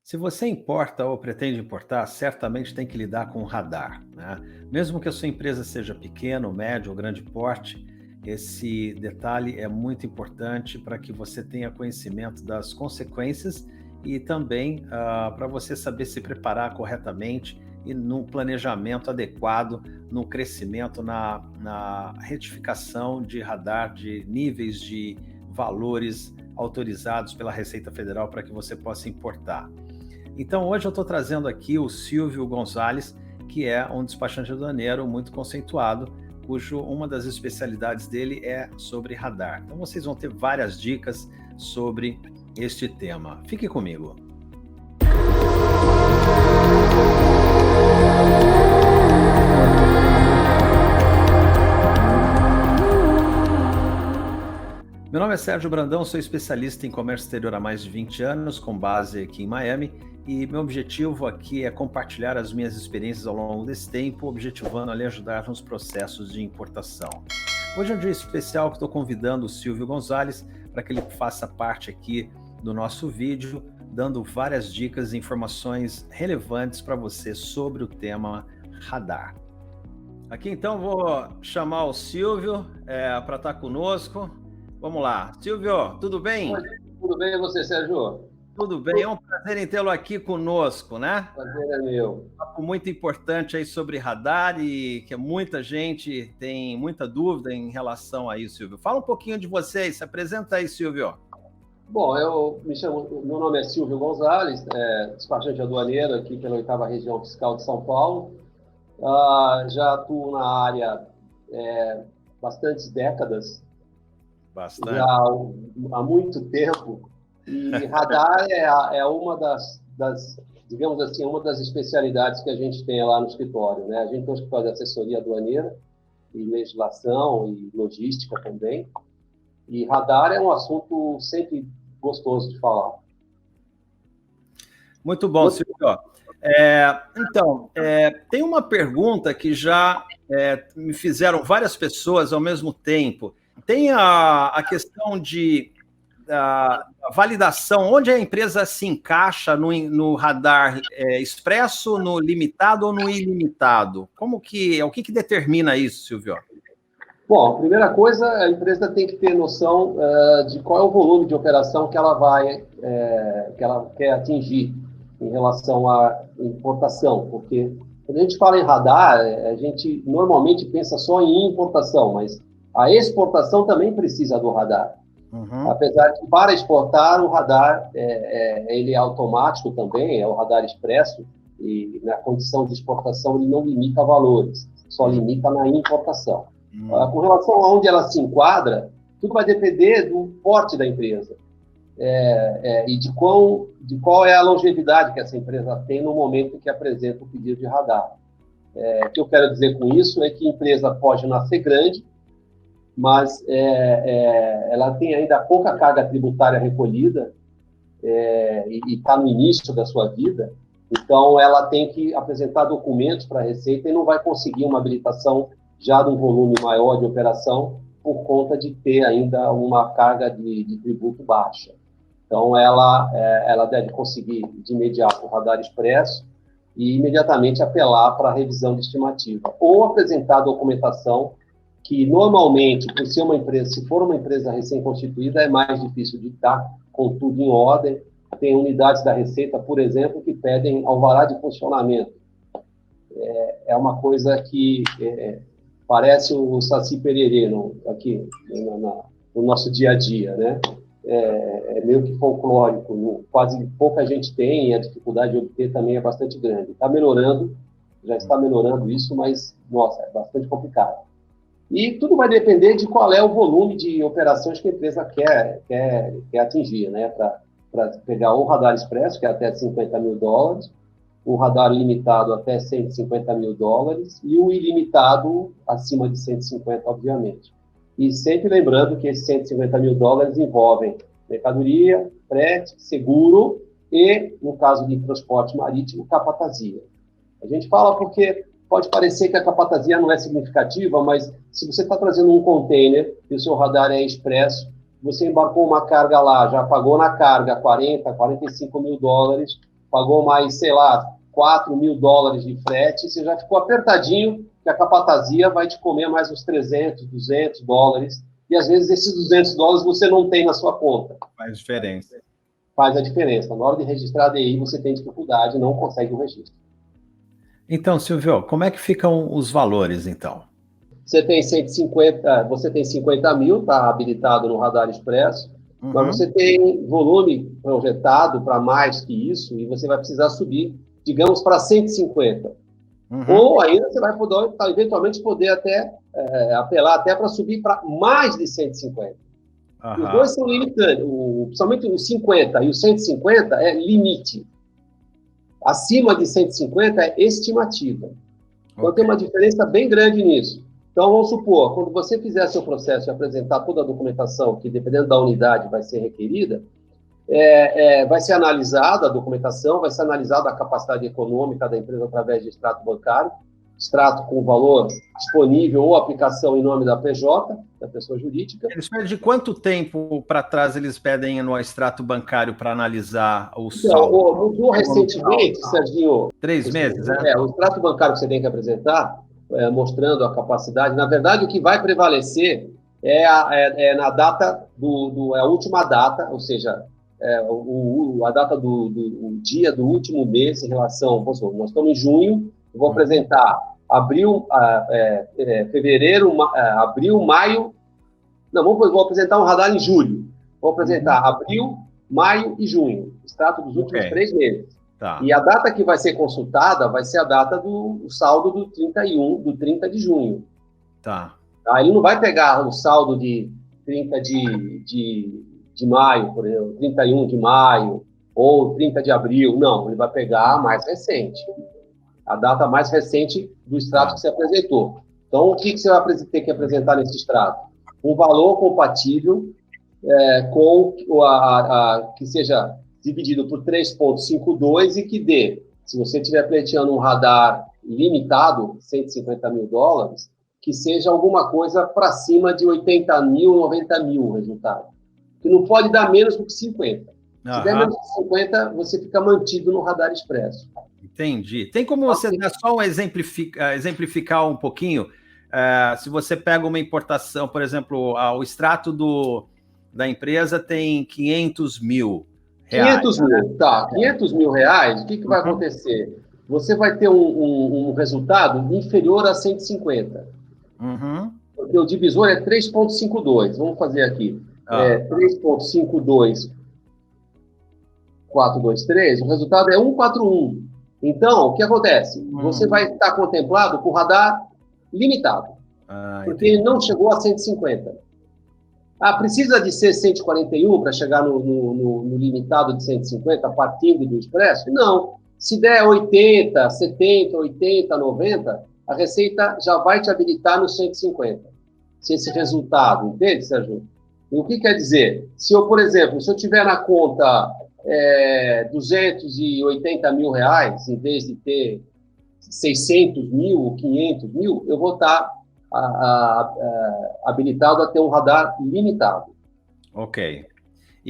Se você importa ou pretende importar, certamente tem que lidar com o radar, né? Mesmo que a sua empresa seja pequena, médio ou grande porte, esse detalhe é muito importante para que você tenha conhecimento das consequências e também para você saber se preparar corretamente e no planejamento adequado, no crescimento, na retificação de radar, de níveis de valores autorizados pela Receita Federal para que você possa importar. Então, hoje eu estou trazendo aqui o Silvio Gonzalez, que é um despachante aduaneiro muito conceituado, cujo uma das especialidades dele é sobre radar. Então, vocês vão ter várias dicas sobre este tema. Fique comigo. Meu nome é Sérgio Brandão, sou especialista em comércio exterior há mais de 20 anos, com base aqui em Miami, e meu objetivo aqui é compartilhar as minhas experiências ao longo desse tempo, objetivando ali ajudar nos processos de importação. Hoje é um dia especial que estou convidando o Silvio Gonzalez para que ele faça parte aqui do nosso vídeo, dando várias dicas e informações relevantes para você sobre o tema radar. Aqui então vou chamar o Silvio para estar conosco. Vamos lá. Silvio, tudo bem? Tudo bem e você, Sérgio? Tudo bem, é um prazer em tê-lo aqui conosco, né? Prazer é meu. Um papo muito importante aí sobre radar e que muita gente tem muita dúvida em relação a isso, Silvio. Fala um pouquinho de você, se apresenta aí, Silvio. Bom, meu nome é Silvio Gonzalez, despachante aduaneiro aqui pela 8ª Região Fiscal de São Paulo. Já atuo na área bastantes décadas, Bastante. já há muito tempo, e radar é uma digamos assim, uma das especialidades que a gente tem lá no escritório, né? A gente tem um escritório de assessoria aduaneira e legislação e logística também, e radar é um assunto sempre gostoso de falar. Muito bom, Silvio. Tem uma pergunta que já me fizeram várias pessoas ao mesmo tempo. Tem a questão da validação, onde a empresa se encaixa no radar expresso, no limitado ou no ilimitado? O que determina isso, Silvio? Bom, a primeira coisa, a empresa tem que ter noção de qual é o volume de operação que ela quer atingir em relação à importação, porque quando a gente fala em radar, a gente normalmente pensa só em importação, mas a exportação também precisa do radar. Uhum. Apesar de, para exportar, o radar ele é automático também, é o radar expresso, e na condição de exportação ele não limita valores, só limita na importação. Com relação a onde ela se enquadra, tudo vai depender do porte da empresa e de qual é a longevidade que essa empresa tem no momento em que apresenta o pedido de radar. O que eu quero dizer com isso é que a empresa pode nascer grande, mas ela tem ainda pouca carga tributária recolhida e está no início da sua vida, então ela tem que apresentar documentos para a Receita e não vai conseguir uma habilitação já de um volume maior de operação por conta de ter ainda uma carga de tributo baixa. Então ela deve conseguir de imediato o radar expresso e imediatamente apelar para a revisão de estimativa ou apresentar a documentação que normalmente, por ser uma empresa, se for uma empresa recém-constituída, é mais difícil de estar com tudo em ordem. Tem unidades da Receita, por exemplo, que pedem alvará de funcionamento. É uma coisa que parece o Saci Pererê aqui no nosso dia a dia, né? É meio que folclórico, quase pouca gente tem e a dificuldade de obter também é bastante grande. Está melhorando, já está melhorando isso, mas, nossa, é bastante complicado. E tudo vai depender de qual é o volume de operações que a empresa quer atingir, né? Para pegar o radar expresso, que é até $50 mil, o radar limitado até $150 mil e o ilimitado acima de 150, obviamente. E sempre lembrando que esses $150 mil envolvem mercadoria, frete, seguro e, no caso de transporte marítimo, capatazia. A gente fala porque pode parecer que a capatazia não é significativa, mas se você está trazendo um container e o seu radar é expresso, você embarcou uma carga lá, já pagou na carga $40, $45 mil, pagou mais, sei lá, $4.000 de frete, você já ficou apertadinho, que a capatazia vai te comer mais uns 300, $200, e às vezes esses $200 você não tem na sua conta. Faz diferença. Faz a diferença. Na hora de registrar a DI, você tem dificuldade, não consegue o registro. Então, Silvio, como é que ficam os valores, então? Você tem 50 mil, está habilitado no Radar Expresso, mas você tem volume projetado para mais que isso, e você vai precisar subir, digamos, para 150. Ou ainda você vai poder, eventualmente, poder até apelar até para subir para mais de 150. Os dois são limitantes, principalmente o 50 e o 150 é limite. Acima de 150 é estimativa. Então tem uma diferença bem grande nisso. Então vamos supor, quando você fizer seu processo e apresentar toda a documentação, que dependendo da unidade vai ser requerida, vai ser analisada a documentação, vai ser analisada a capacidade econômica da empresa através de extrato bancário, extrato com valor disponível ou aplicação em nome da PJ, da pessoa jurídica. Eles pedem de quanto tempo para trás eles pedem no extrato bancário para analisar o saldo? Mudou recentemente, Serginho. 3 meses, né? O extrato bancário que você tem que apresentar, mostrando a capacidade. Na verdade, o que vai prevalecer é na data a última data, ou seja, a data do dia do último mês em relação, nós estamos em junho, eu vou apresentar fevereiro, abril, maio, não, vou apresentar um radar em julho, vou apresentar abril, maio e junho, extrato dos últimos 3 meses. Tá. E a data que vai ser consultada vai ser a data do saldo do 30 de junho. Tá. Ele não vai pegar o saldo de 30 de maio, por exemplo, 31 de maio ou 30 de abril. Não, ele vai pegar a mais recente. A data mais recente do extrato que você apresentou. Então, o que você vai ter que apresentar nesse extrato? Um valor compatível com que seja dividido por 3,52 e que dê, se você estiver pleiteando um radar limitado, $150 mil, que seja alguma coisa para cima de 80 mil, 90 mil o resultado. Que não pode dar menos do que 50. Se der menos que 50, você fica mantido no Radar Expresso. Entendi. Tem como você dar só exemplificar um pouquinho? Se você pega uma importação, por exemplo, o extrato da empresa tem 500 mil reais. 500 mil, tá. 500 mil reais, o que vai acontecer? Você vai ter um resultado inferior a 150. Porque o divisor é 3,52. Vamos fazer aqui. 3,52, 423, o resultado é 141. Então, o que acontece? Você vai estar contemplado por radar limitado, porque ele não chegou a 150. Precisa de ser 141 para chegar no limitado de 150, partindo do Expresso? Não. Se der 80, 70, 80, 90, a Receita já vai te habilitar no 150. Se esse resultado, entende, Sérgio? E o que quer dizer? Se eu, por exemplo, se eu tiver na conta 280 mil reais, em vez de ter 600 mil ou 500 mil, eu vou estar habilitado a ter um radar limitado. Ok.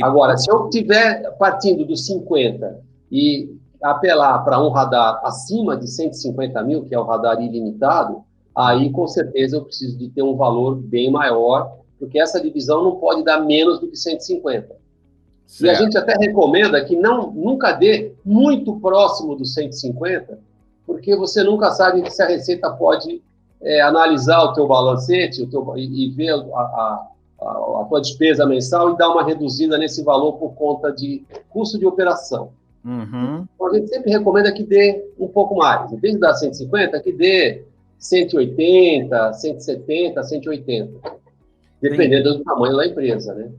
Agora, se eu estiver partindo dos 50 e apelar para um radar acima de 150 mil, que é o radar ilimitado, aí com certeza eu preciso de ter um valor bem maior, porque essa divisão não pode dar menos do que 150. Certo. E a gente até recomenda que nunca dê muito próximo do 150, porque você nunca sabe se a Receita pode analisar o teu balancete e ver a tua despesa mensal e dar uma reduzida nesse valor por conta de custo de operação. Então, a gente sempre recomenda que dê um pouco mais. Em vez de dar 150, que dê 180, 170, 180. Dependendo do tamanho da empresa, né?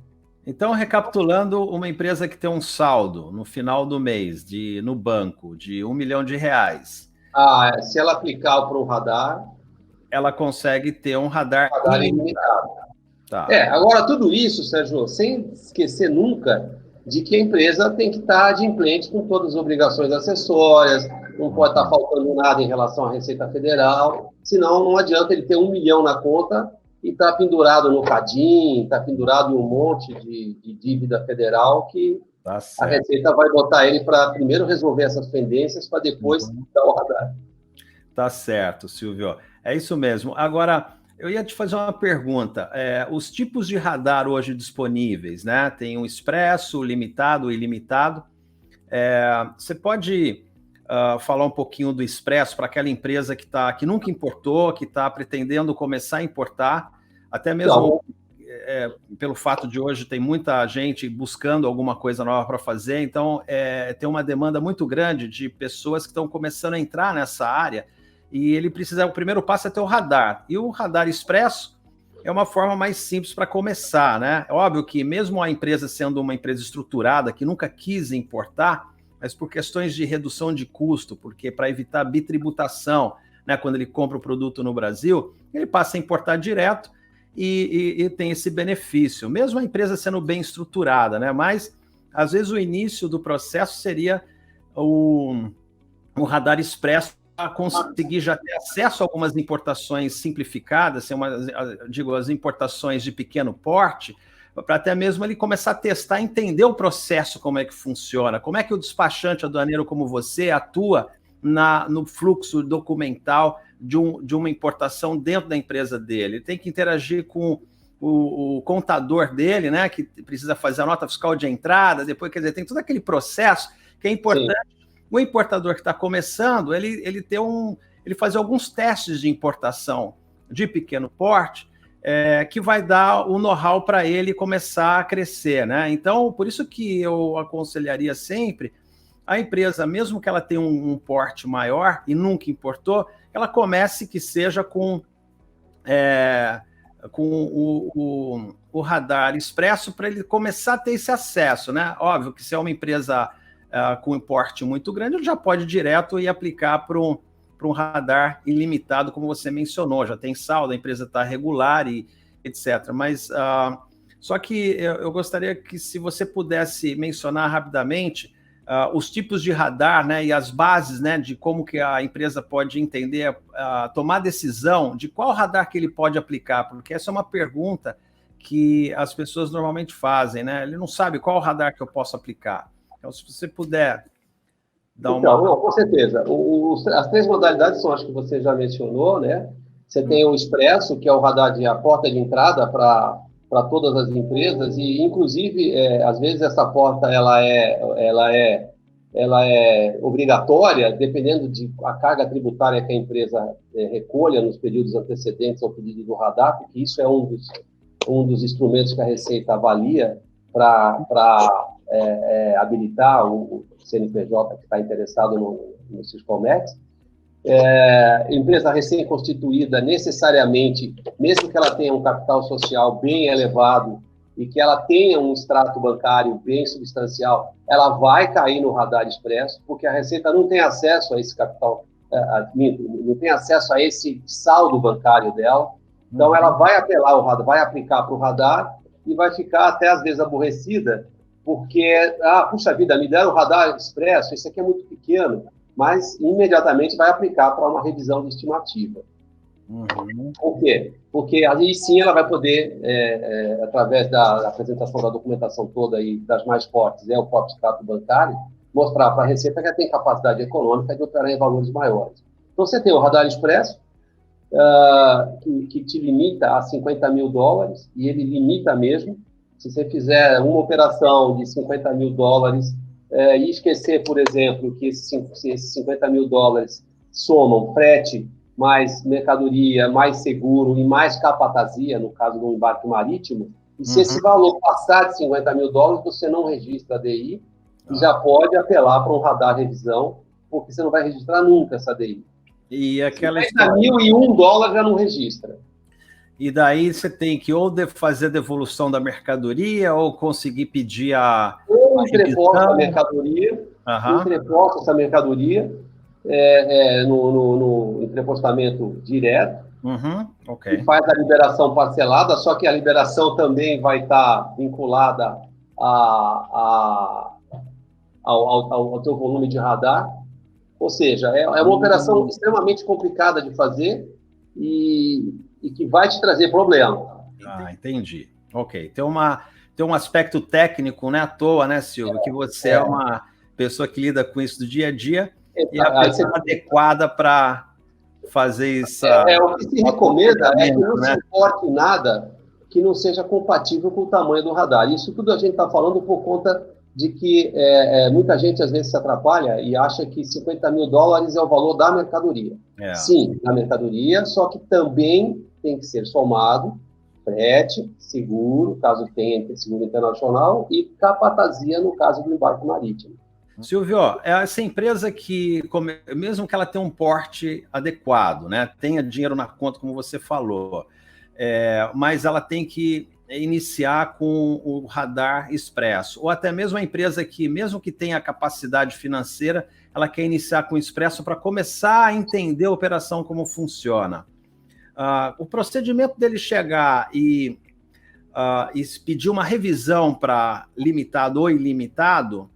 Então, recapitulando, uma empresa que tem um saldo no final do mês no banco de R$1 milhão, se ela aplicar para um radar, ela consegue ter um radar ilimitado. Tá. Agora, tudo isso, Sérgio, sem esquecer nunca de que a empresa tem que estar adimplente com todas as obrigações acessórias, não pode estar faltando nada em relação à Receita Federal, senão não adianta ele ter R$1 milhão na conta e estar pendurado no CADIM, estar pendurado em um monte de dívida federal que Tá A certo. Receita vai botar ele para primeiro resolver essas pendências, para depois dar o radar. Tá certo, Silvio. É isso mesmo. Agora, eu ia te fazer uma pergunta. Os tipos de radar hoje disponíveis, né? Tem o expresso, o limitado, o ilimitado. Você pode falar um pouquinho do expresso para aquela empresa que nunca importou, que está pretendendo começar a importar, até mesmo pelo fato de hoje tem muita gente buscando alguma coisa nova para fazer, então tem uma demanda muito grande de pessoas que estão começando a entrar nessa área, e o primeiro passo é ter o radar. E o radar expresso é uma forma mais simples para começar, né? É óbvio que mesmo a empresa sendo uma empresa estruturada, que nunca quis importar, mas por questões de redução de custo, porque para evitar bitributação, né, quando ele compra o produto no Brasil, ele passa a importar direto e tem esse benefício, mesmo a empresa sendo bem estruturada, né? Mas às vezes o início do processo seria o radar expresso para conseguir já ter acesso a algumas importações simplificadas, as importações de pequeno porte, para até mesmo ele começar a testar, entender o processo, como é que funciona, como é que o despachante aduaneiro como você atua no fluxo documental de uma importação dentro da empresa dele. Ele tem que interagir com o contador dele, né, que precisa fazer a nota fiscal de entrada, depois, quer dizer, tem todo aquele processo que é importante. Sim. O importador que está começando, ele fazer alguns testes de importação de pequeno porte, que vai dar o know-how para ele começar a crescer, né? Então, por isso que eu aconselharia sempre a empresa, mesmo que ela tenha um porte maior e nunca importou, ela comece que seja com o radar expresso para ele começar a ter esse acesso, né? Óbvio que se é uma empresa com um porte muito grande, ele já pode direto e aplicar para um radar ilimitado, como você mencionou, já tem saldo, a empresa está regular e etc. Mas só que eu gostaria que, se você pudesse mencionar rapidamente os tipos de radar, né, e as bases, né, de como que a empresa pode entender, tomar decisão de qual radar que ele pode aplicar, porque essa é uma pergunta que as pessoas normalmente fazem, né? Ele não sabe qual radar que eu posso aplicar. Então, se você puder dar uma... Então, não, com certeza. As três modalidades são as que você já mencionou, né? Você tem o expresso, que é o radar a porta de entrada para todas as empresas, e inclusive às vezes essa porta ela é obrigatória, dependendo a carga tributária que a empresa recolha nos períodos antecedentes ao pedido do radar, porque isso é um dos instrumentos que a Receita avalia para habilitar o CNPJ que está interessado no Siscomex. Empresa recém-constituída, necessariamente, mesmo que ela tenha um capital social bem elevado e que ela tenha um extrato bancário bem substancial, ela vai cair no radar expresso, porque a Receita não tem acesso a esse capital, não tem acesso a esse saldo bancário dela. Então, ela vai apelar o radar, vai aplicar para o radar e vai ficar até, às vezes, aborrecida, porque, puxa vida, me deram o radar expresso, isso aqui é muito pequeno, mas imediatamente vai aplicar para uma revisão de estimativa. Por quê? Porque aí sim ela vai poder, através da apresentação da documentação toda e das mais fortes, o próprio extrato bancário, mostrar para a Receita que ela tem capacidade econômica de operar em valores maiores. Então, você tem o radar expresso, que te limita a $50 mil, e ele limita mesmo. Se você fizer uma operação de $50 mil e esquecer, por exemplo, que esses $50 mil somam frete, mais mercadoria, mais seguro e mais capatazia, no caso do embarque marítimo, e se esse valor passar de $50 mil, você não registra a DI e já pode apelar para um radar revisão, porque você não vai registrar nunca essa DI. E aquela $50 mil e $1 já não registra. E daí você tem que ou fazer a devolução da mercadoria ou conseguir pedir ou entreposta a mercadoria, entreposta essa mercadoria no entrepostamento direto, okay. E faz a liberação parcelada, só que a liberação também vai estar vinculada ao teu volume de radar. Ou seja, é uma operação extremamente complicada de fazer e que vai te trazer problema. Entendi. Ok. tem um aspecto técnico, não é à toa, né, Silvio, que você é uma pessoa que lida com isso do dia a dia e é a pessoa adequada para fazer isso. O que se recomenda é que não se importe nada que não seja compatível com o tamanho do radar. Isso tudo a gente está falando por conta de que muita gente às vezes se atrapalha e acha que $50 mil é o valor da mercadoria. Sim, da mercadoria, só que também tem que ser somado frete, seguro, caso tenha seguro internacional, e capatazia no caso do embarque marítimo. Silvio, essa empresa que, mesmo que ela tenha um porte adequado, né, tenha dinheiro na conta, como você falou, mas ela tem que iniciar com o radar expresso, ou até mesmo a empresa que, mesmo que tenha capacidade financeira, ela quer iniciar com o expresso para começar a entender a operação, como funciona. O procedimento dele chegar e pedir uma revisão para limitado ou ilimitado,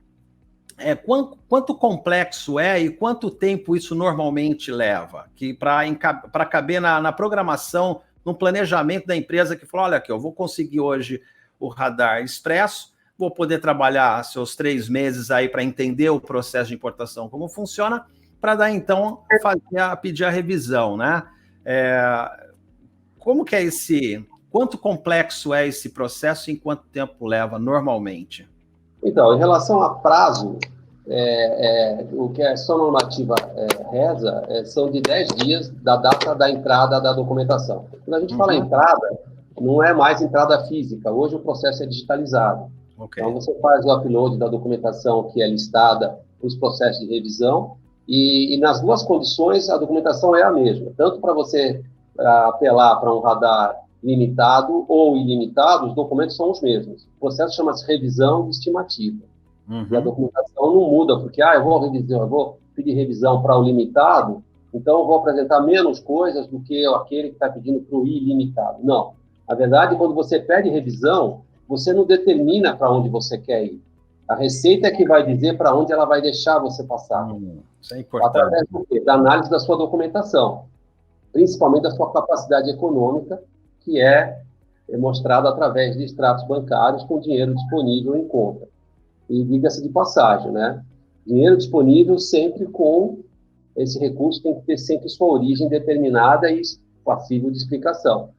quanto complexo e quanto tempo isso normalmente leva? Que para caber na programação, no planejamento da empresa que falou, olha aqui, eu vou conseguir hoje o radar expresso, vou poder trabalhar seus 3 meses aí para entender o processo de importação, como funciona, para dar então pedir a revisão, né? Como que é quanto complexo é esse processo e em quanto tempo leva normalmente? Então, em relação a prazo, o que a sua normativa reza são de 10 dias da data da entrada da documentação. Quando a gente fala entrada, não é mais entrada física. Hoje o processo é digitalizado. Okay. Então, você faz o upload da documentação que é listada para os processos de revisão e nas duas condições a documentação é a mesma. Tanto para você apelar para um radar limitado ou ilimitado, os documentos são os mesmos. O processo chama-se revisão e estimativa. E a documentação não muda, porque eu vou pedir revisão para o limitado, então eu vou apresentar menos coisas do que aquele que está pedindo para o ilimitado. Não. Na verdade, quando você pede revisão, você não determina para onde você quer ir. A Receita é que vai dizer para onde ela vai deixar você passar. Isso é importante. Através do quê? Da análise da sua documentação, principalmente da sua capacidade econômica, que é mostrado através de extratos bancários com dinheiro disponível em conta. E diga-se de passagem, né? Dinheiro disponível sempre com esse recurso tem que ter sempre sua origem determinada e passível de explicação.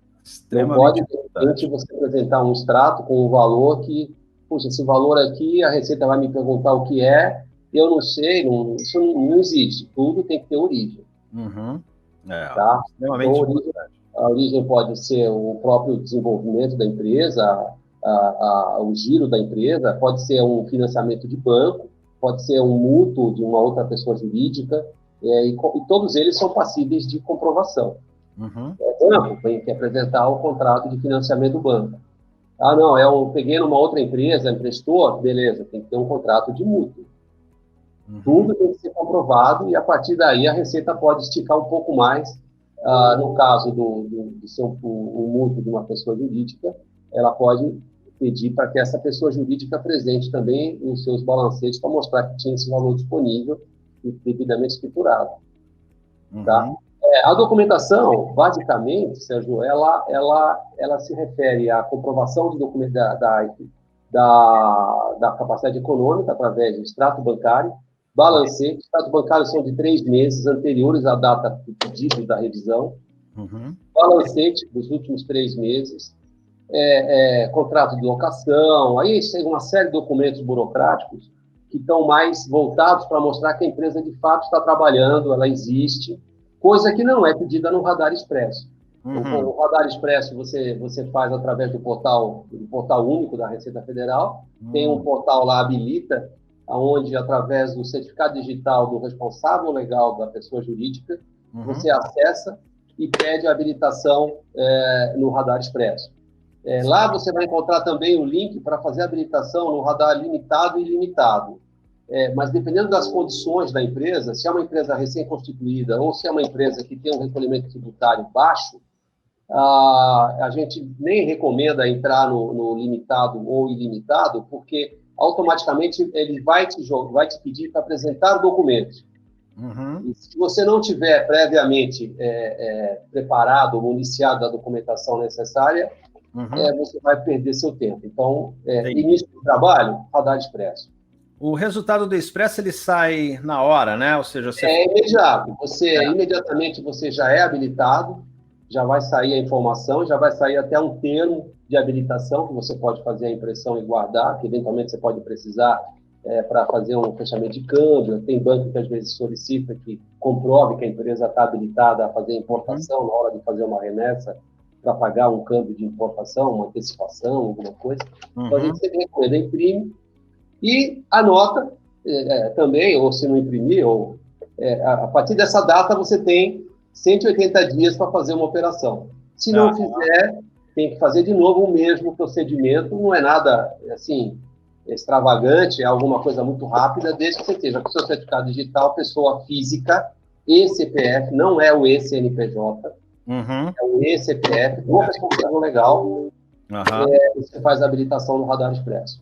Não pode, de repente, você apresentar um extrato com um valor que, puxa, esse valor aqui, a Receita vai me perguntar o que é, eu não sei, isso não existe. Tudo tem que ter origem. Tá? Então, a origem pode ser o próprio desenvolvimento da empresa, o giro da empresa, pode ser um financiamento de banco, pode ser um mútuo de uma outra pessoa jurídica, e todos eles são passíveis de comprovação. O banco tem que apresentar o contrato de financiamento do banco. Não, eu peguei numa outra empresa, emprestou, beleza, tem que ter um contrato de mútuo. Tudo tem que ser comprovado e, a partir daí, a Receita pode esticar um pouco mais. No caso de ser um mútuo de uma pessoa jurídica, ela pode pedir para que essa pessoa jurídica apresente também os seus balancetes para mostrar que tinha esse valor disponível e devidamente escriturado. Tá? A documentação, basicamente, Sérgio, ela se refere à comprovação de da capacidade econômica através do extrato bancário, balancete. Extrato bancário são de 3 meses anteriores à data do pedido da revisão. Balancete dos últimos 3 meses. Contrato de locação, aí tem uma série de documentos burocráticos que estão mais voltados para mostrar que a empresa de fato está trabalhando, ela existe, coisa que não é pedida no Radar Expresso. O Radar Expresso você faz através do portal único da Receita Federal, tem um portal lá, Habilita, onde através do certificado digital do responsável legal da pessoa jurídica, você acessa e pede a habilitação no Radar Expresso. Lá você vai encontrar também o link para fazer a habilitação no radar limitado e ilimitado. Mas dependendo das condições da empresa, se é uma empresa recém-constituída ou se é uma empresa que tem um recolhimento tributário baixo, a gente nem recomenda entrar no limitado ou ilimitado, porque automaticamente ele vai te pedir para apresentar documentos. E se você não tiver previamente preparado ou municiado da documentação necessária, você vai perder seu tempo. Então, início do trabalho, radar expresso. O resultado do expresso, ele sai na hora, né? Ou seja, você... É imediato. Imediatamente você já é habilitado, já vai sair a informação, já vai sair até um termo de habilitação que você pode fazer a impressão e guardar, que eventualmente você pode precisar para fazer um fechamento de câmbio. Tem banco que às vezes solicita que comprove que a empresa está habilitada a fazer importação na hora de fazer uma remessa para pagar um câmbio de importação, uma antecipação, alguma coisa. Então a gente sempre recomenda, imprime e anota também, ou se não imprimir, a partir dessa data você tem 180 dias para fazer uma operação. Se não fizer, tem que fazer de novo o mesmo procedimento, não é nada assim extravagante, é alguma coisa muito rápida, desde que você esteja com o seu certificado digital, pessoa física, e CPF, não é o eCNPJ, é o eCPF, do responsável legal, você faz a habilitação no Radar Expresso.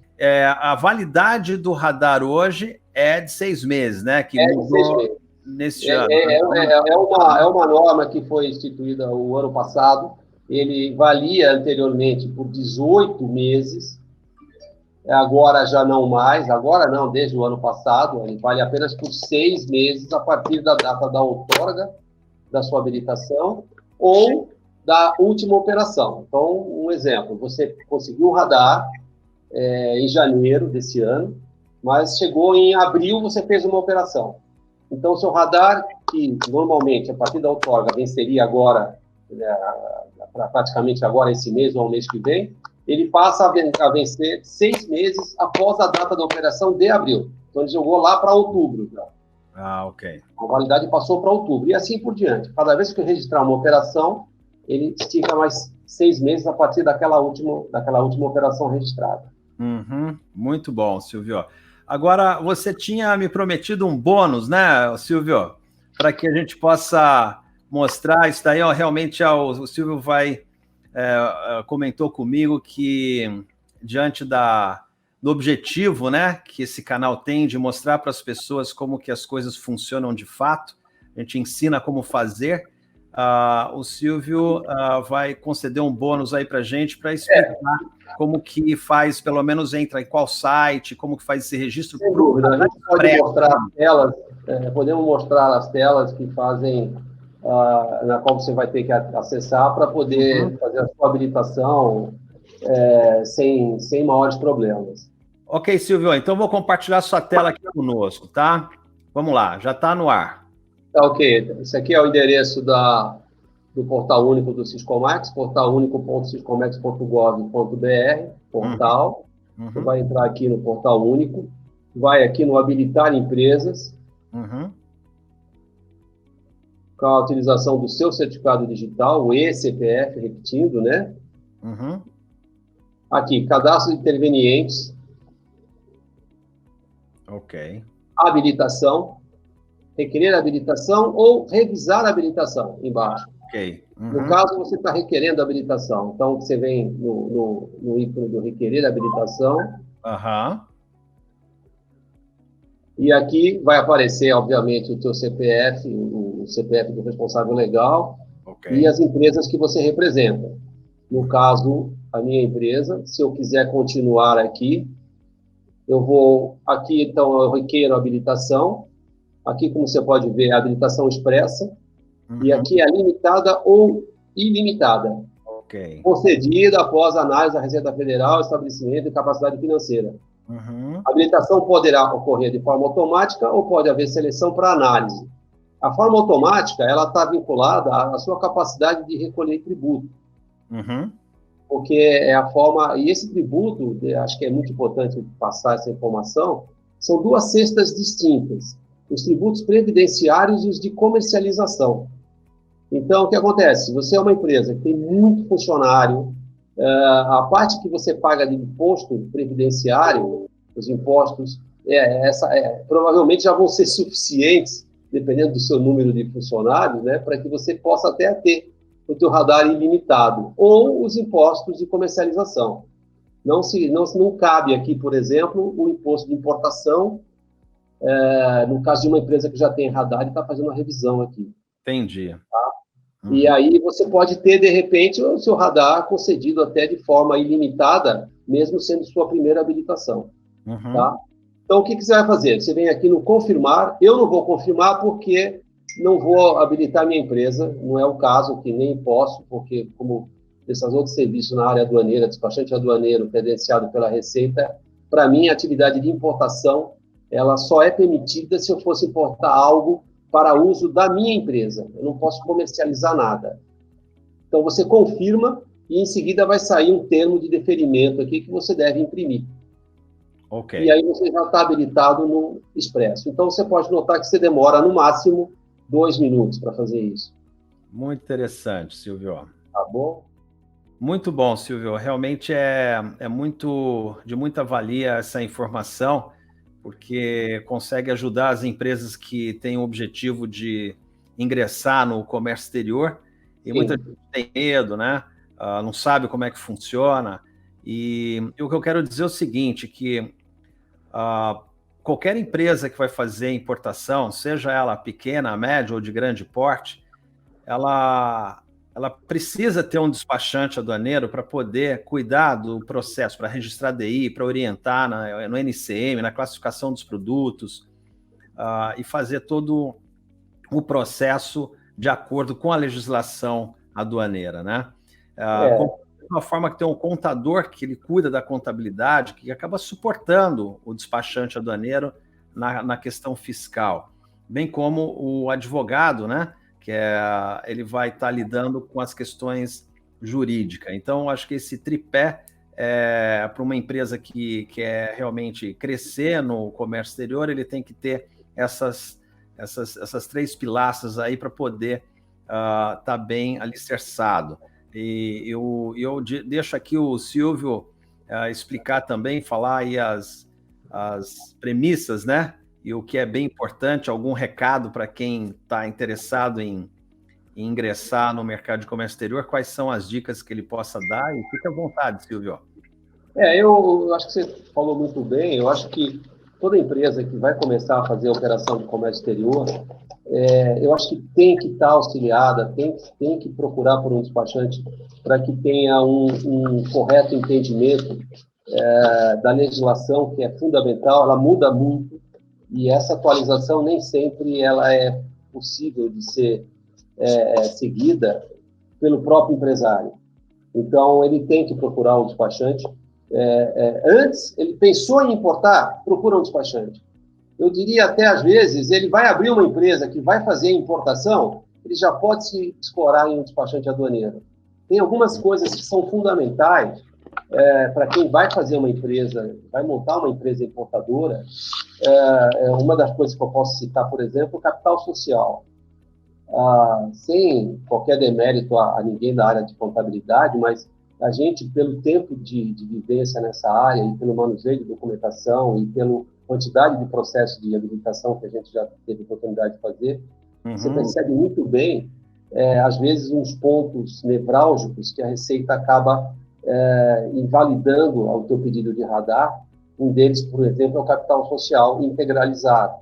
A validade do radar hoje é de 6 meses, né? Que de 6 meses. Neste ano. É uma norma que foi instituída o ano passado. Ele valia anteriormente por 18 meses, agora já não mais, agora não, desde o ano passado, ele vale apenas por 6 meses a partir da data da outorga da sua habilitação ou da última operação. Então, um exemplo, você conseguiu o radar em janeiro desse ano, mas chegou em abril, você fez uma operação. Então, o seu radar, que normalmente, a partir da outorga, venceria agora, praticamente agora, esse mês ou o mês que vem, ele passa a vencer 6 meses após a data da operação de abril. Então, ele jogou lá para outubro. Ok. A validade passou para outubro. E assim por diante. Cada vez que eu registrar uma operação, ele estica mais 6 meses a partir daquela última operação registrada. Muito bom, Silvio. Agora, você tinha me prometido um bônus, né, Silvio? Para que a gente possa mostrar isso daí. Realmente, o Silvio comentou comigo que, diante do objetivo, né, que esse canal tem de mostrar para as pessoas como que as coisas funcionam de fato, a gente ensina como fazer, o Silvio vai conceder um bônus aí para a gente para explicar como que faz, pelo menos entra em qual site, como que faz esse registro. Sem dúvida, a gente pode mostrar as telas, podemos mostrar as telas que fazem, na qual você vai ter que acessar para poder fazer a sua habilitação sem maiores problemas. Ok, Silvio, então vou compartilhar sua tela aqui conosco, tá? Vamos lá, já está no ar. Tá ok. Esse aqui é o endereço do Portal Único do Siscomex, portalunico.siscomex.gov.br, portal. Você vai entrar aqui no Portal Único, vai aqui no Habilitar Empresas, com a utilização do seu certificado digital, o eCPF, repetindo, né? Aqui, cadastro de intervenientes. Ok. Habilitação. Requerer habilitação ou revisar a habilitação, embaixo. Ok. No caso, você está requerendo habilitação. Então, você vem no ícone do requerer habilitação. E aqui vai aparecer, obviamente, o teu CPF, o CPF do responsável legal, e as empresas que você representa. No caso, a minha empresa, se eu quiser continuar aqui, eu vou aqui, então, eu requeiro habilitação. Aqui, como você pode ver, a habilitação expressa. E aqui é limitada ou ilimitada. Concedida após análise da Receita Federal, estabelecimento e capacidade financeira. A habilitação poderá ocorrer de forma automática ou pode haver seleção para análise. A forma automática, ela está vinculada à sua capacidade de recolher tributo. Porque é a forma... E esse tributo, acho que é muito importante passar essa informação, são 2 cestas distintas. Os tributos previdenciários e os de comercialização. Então, o que acontece? Você é uma empresa que tem muito funcionário, a parte que você paga de imposto previdenciário, os impostos, provavelmente já vão ser suficientes, dependendo do seu número de funcionários, né, para que você possa até ter o teu radar ilimitado, ou os impostos de comercialização. Não cabe aqui, por exemplo, o imposto de importação, no caso de uma empresa que já tem radar e está fazendo uma revisão aqui. Entendi. Tá? E aí você pode ter, de repente, o seu radar concedido até de forma ilimitada, mesmo sendo sua primeira habilitação. Tá? Então, o que você vai fazer? Você vem aqui no confirmar. Eu não vou confirmar porque não vou habilitar minha empresa. Não é o caso, que nem posso, porque como prestador de serviço na área aduaneira, despachante aduaneiro credenciado pela Receita, para mim, a atividade de importação, ela só é permitida se eu fosse importar algo para uso da minha empresa. Eu não posso comercializar nada. Então, você confirma e, em seguida, vai sair um termo de deferimento aqui que você deve imprimir. Ok. E aí você já está habilitado no Expresso. Então, você pode notar que você demora, no máximo, 2 minutos para fazer isso. Muito interessante, Silvio. Tá bom? Muito bom, Silvio. Realmente é de muita valia essa informação, porque consegue ajudar as empresas que têm o objetivo de ingressar no comércio exterior, e muita gente tem medo, né? Não sabe como é que funciona. E o que eu quero dizer é o seguinte, que qualquer empresa que vai fazer importação, seja ela pequena, média ou de grande porte, ela precisa ter um despachante aduaneiro para poder cuidar do processo, para registrar DI, para orientar no NCM, na classificação dos produtos, e fazer todo o processo de acordo com a legislação aduaneira, né? De uma forma que tem um contador que ele cuida da contabilidade, que acaba suportando o despachante aduaneiro na questão fiscal, bem como o advogado, né? Que ele vai estar lidando com as questões jurídicas. Então, acho que esse tripé, para uma empresa que quer realmente crescer no comércio exterior, ele tem que ter essas 3 pilastras aí para poder estar bem alicerçado. E eu deixo aqui o Silvio explicar também, falar aí as premissas, né? E o que é bem importante, algum recado para quem está interessado em ingressar no mercado de comércio exterior, quais são as dicas que ele possa dar? E fique à vontade, Silvio. Eu acho que você falou muito bem. Eu acho que toda empresa que vai começar a fazer operação de comércio exterior, eu acho que tem que estar auxiliada, tem que procurar por um despachante para que tenha um correto entendimento da legislação, que é fundamental. Ela muda muito, e essa atualização nem sempre ela é possível de ser seguida pelo próprio empresário. Então, ele tem que procurar um despachante. Antes, ele pensou em importar, procura um despachante. Eu diria até, às vezes, ele vai abrir uma empresa que vai fazer importação, ele já pode se escorar em um despachante aduaneiro. Tem algumas coisas que são fundamentais para quem vai fazer uma empresa, vai montar uma empresa importadora. Uma das coisas que eu posso citar, por exemplo, o capital social. Sem qualquer demérito a ninguém da área de contabilidade, mas a gente, pelo tempo de vivência nessa área e pelo manuseio de documentação e pela quantidade de processos de habilitação que a gente já teve oportunidade de fazer, você percebe muito bem, às vezes, uns pontos nevrálgicos que a Receita acaba invalidando ao teu pedido de radar. Um deles, por exemplo, é o capital social integralizado.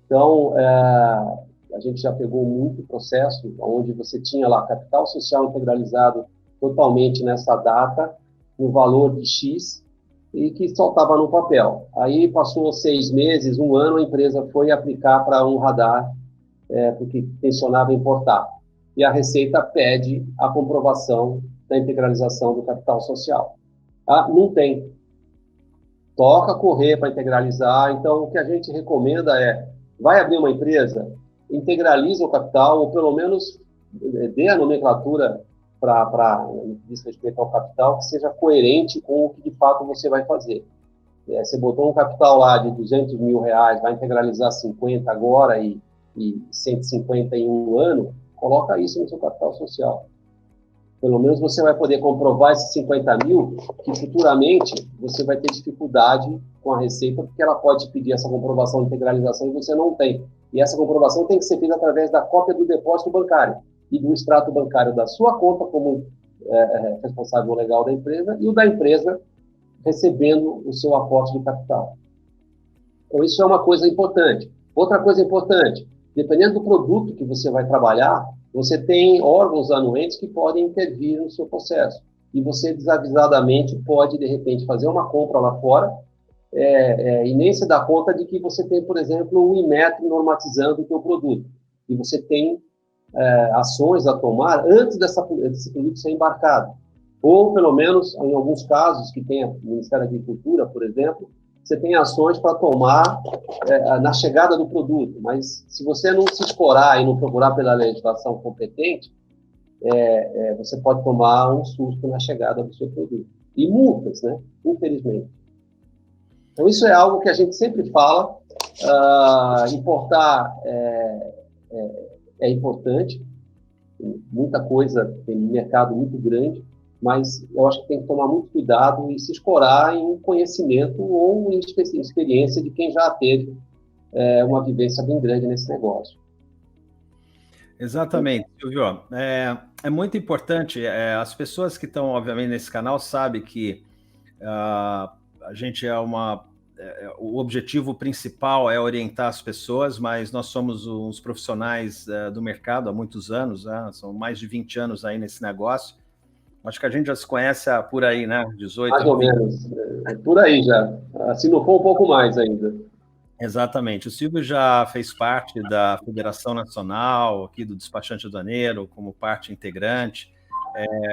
Então, a gente já pegou muito processo onde você tinha lá capital social integralizado totalmente nessa data, no valor de X, e que só estava no papel. Aí passou 6 meses, 1 ano, a empresa foi aplicar para um radar, porque tensionava importar. E a Receita pede a comprovação da integralização do capital social. Não tem. Toca correr para integralizar. Então, o que a gente recomenda vai abrir uma empresa, integraliza o capital, ou pelo menos dê a nomenclatura para diz respeito ao capital, que seja coerente com o que de fato você vai fazer. Você botou um capital lá de R$200 mil, vai integralizar 50 agora e 150 em 1 ano, coloca isso no seu capital social. Pelo menos você vai poder comprovar esses 50 mil, que futuramente você vai ter dificuldade com a Receita, porque ela pode pedir essa comprovação de integralização e você não tem. E essa comprovação tem que ser feita através da cópia do depósito bancário e do extrato bancário da sua conta como responsável legal da empresa e o da empresa recebendo o seu aporte de capital. Então, isso é uma coisa importante. Outra coisa importante, Dependendo do produto que você vai trabalhar, você tem órgãos anuentes que podem intervir no seu processo. E você, desavisadamente, pode, de repente, fazer uma compra lá fora e nem se dá conta de que você tem, por exemplo, um Inmetro normatizando o seu produto. E você tem ações a tomar antes desse produto ser embarcado. Ou, pelo menos, em alguns casos que tem o Ministério da Agricultura, por exemplo, você tem ações para tomar na chegada do produto. Mas se você não se escorar e não procurar pela legislação competente, você pode tomar um susto na chegada do seu produto. E multas, né? Infelizmente. Então, isso é algo que a gente sempre fala. Importar é importante. Tem muita coisa, tem um mercado muito grande, mas eu acho que tem que tomar muito cuidado e se escorar em conhecimento ou em experiência de quem já teve uma vivência bem grande nesse negócio. Exatamente, Silvio. É muito importante. As pessoas que estão, obviamente, nesse canal sabem que a gente o objetivo principal é orientar as pessoas, mas nós somos uns profissionais do mercado há muitos anos, né? São mais de 20 anos aí nesse negócio. Acho que a gente já se conhece por aí, né? 18 mais ou menos. Por aí já. Se não for um pouco mais ainda. Exatamente. O Silvio já fez parte da Federação Nacional, aqui do Despachante Aduaneiro, como parte integrante.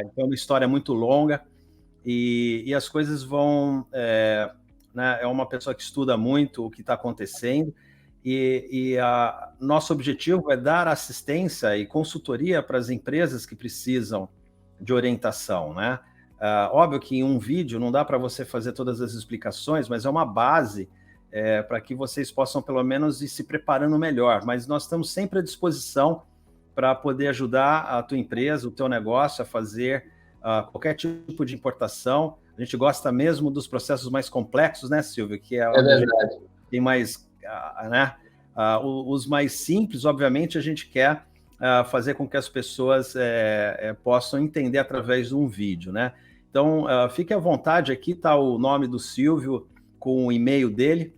Então, é uma história muito longa e as coisas vão... né, é uma pessoa que estuda muito o que está acontecendo e nosso objetivo é dar assistência e consultoria para as empresas que precisam de orientação, né? Óbvio que em um vídeo não dá para você fazer todas as explicações, mas é uma base para que vocês possam pelo menos ir se preparando melhor, mas nós estamos sempre à disposição para poder ajudar a tua empresa, o teu negócio a fazer qualquer tipo de importação. A gente gosta mesmo dos processos mais complexos, né, Silvio? Que é verdade. Tem mais, né? Os mais simples, obviamente, a gente quer fazer com que as pessoas possam entender através de um vídeo, né? Então, fique à vontade, aqui está o nome do Silvio com o e-mail dele,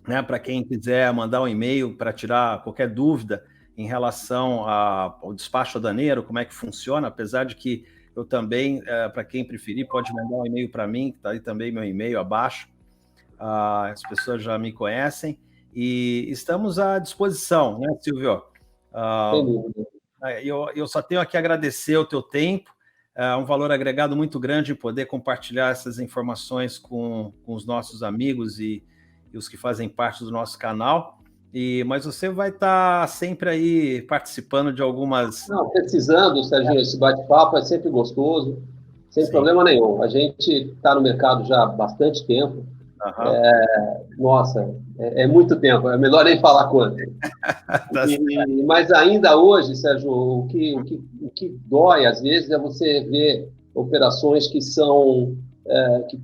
né? Para quem quiser mandar um e-mail para tirar qualquer dúvida em relação ao despacho aduaneiro, como é que funciona, apesar de que eu também, para quem preferir, pode mandar um e-mail para mim, que está aí também meu e-mail abaixo. As pessoas já me conhecem e estamos à disposição, né, Silvio? Eu só tenho aqui a agradecer o teu tempo, um valor agregado muito grande em poder compartilhar essas informações com os nossos amigos e os que fazem parte do nosso canal. Mas você vai estar sempre aí participando de algumas... Não, precisando, Serginho, esse bate-papo é sempre gostoso, sem problema nenhum. A gente está no mercado já há bastante tempo. Nossa, é muito tempo, é melhor nem falar quanto. Mas ainda hoje, Sérgio, o que dói às vezes é você ver operações que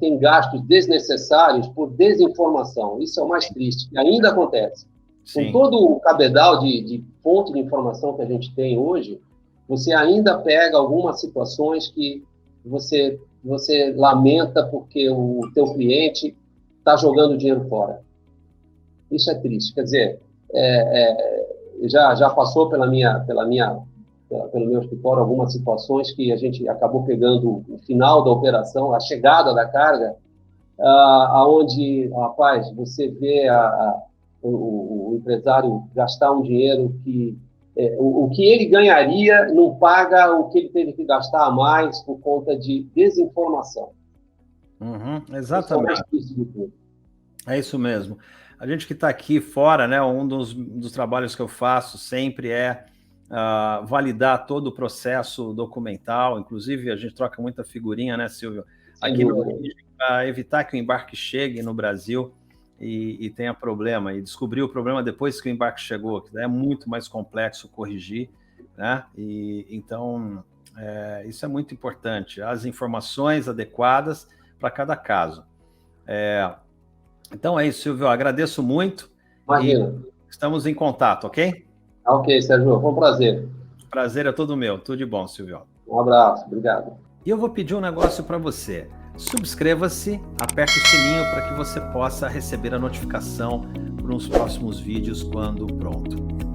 têm gastos desnecessários por desinformação. Isso é o mais triste, e ainda acontece. Sim. Com todo o cabedal de fonte de informação que a gente tem hoje, você ainda pega algumas situações que você lamenta porque o teu cliente está jogando dinheiro fora. Isso é triste. Quer dizer, já passou pelo meu escritório algumas situações que a gente acabou pegando o final da operação, a chegada da carga, aonde, rapaz, você vê o empresário gastar um dinheiro que o que ele ganharia não paga o que ele teve que gastar a mais por conta de desinformação. Exatamente. É isso mesmo. A gente que está aqui fora, né, um dos trabalhos que eu faço sempre é validar todo o processo documental. Inclusive, a gente troca muita figurinha, né, Silvio? Aqui para evitar que o embarque chegue no Brasil e tenha problema, e descobrir o problema depois que o embarque chegou, que é muito mais complexo corrigir, né? Então, isso é muito importante, as informações adequadas para cada caso. Então é isso, Silvio, eu agradeço muito. Imagina. E estamos em contato, ok? Ok, Sérgio, foi um prazer. Prazer é todo meu, tudo de bom, Silvio. Um abraço, obrigado. E eu vou pedir um negócio para você. Subscreva-se, aperte o sininho para que você possa receber a notificação para os próximos vídeos quando pronto.